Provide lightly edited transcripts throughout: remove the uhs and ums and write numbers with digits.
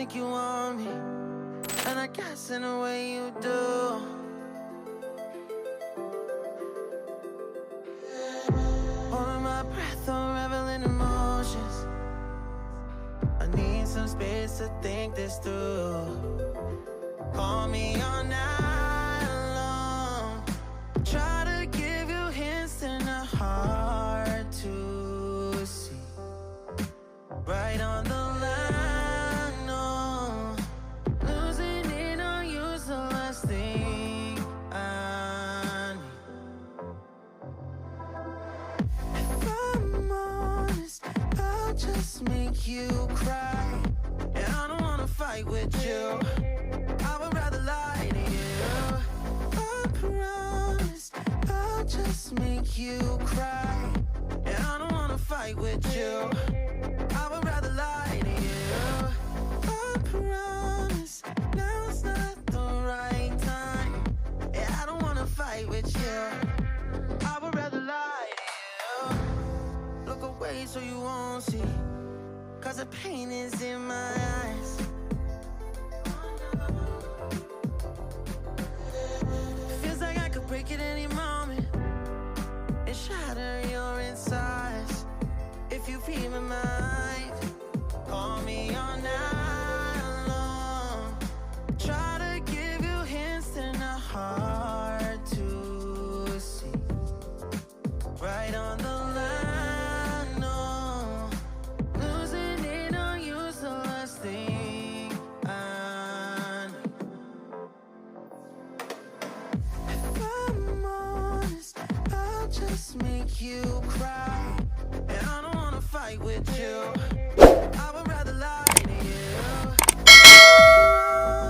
think you want me, and I guess in a way you do. Holding my breath, unraveling emotions. I need some space to think this through. Call me all night long. Try to give you hints and a hard to see. Right on the line, no. Losing it on you's the last thing I need. If I'm honest, I'll just make you cry. And I don't wanna fight with you. I would rather lie to you. I promise I'll just make you cry. And I don't wanna fight with you. I would rather lie to you. I promise now's not the right time. Yeah, I don't wanna fight with you. I would rather lie to you. Look away so you won't see, 'cause the pain is in my eyes. Feels like I could break at any moment and shatter your insides. If you feel my mind, call me all night long. Try to give you hints and a hard to see. Right on the line, no. Losing it on you's the last thing I need. If I'm honest, I'll just make you cry. And I don't wanna fight with you. I would rather lie to you. I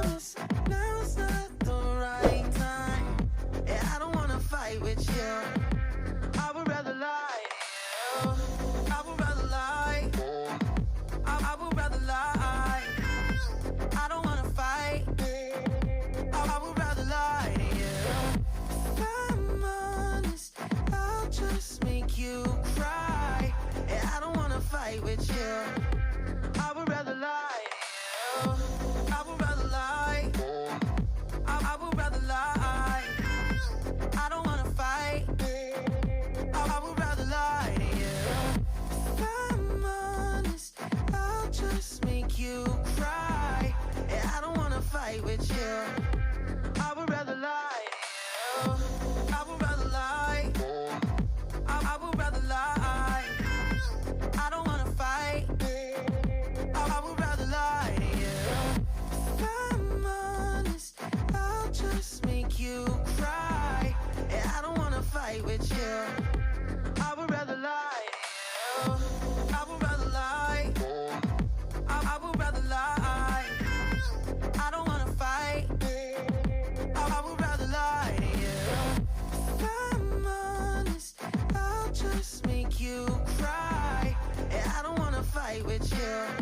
promise now's not the right time. Yeah, I don't wanna fight with you. I would rather lie to you. I would rather lie. I would rather lie. I don't wanna fight. I would rather lie to you. If I'm honest, I'll just make you cry. Yeah, I don't wanna fight with you. I would rather lie to you. I would rather lie. I would rather lie. I don't wanna fight. I would rather lie to you. If I'm honest, I'll just make you cry. Yeah, I don't wanna fight with you. I would rather lie to you. I would rather lie. I would rather lie. I don't wanna fight. I would rather lie to you. If I'm honest, I'll just make you cry. Yeah, I don't wanna fight with you. I would rather lie to you. I would rather lie. I would rather lie. I don't wanna fight. I would rather lie to you. If I'm honest, I'll just make you cry. Yeah, I don't wanna fight with you.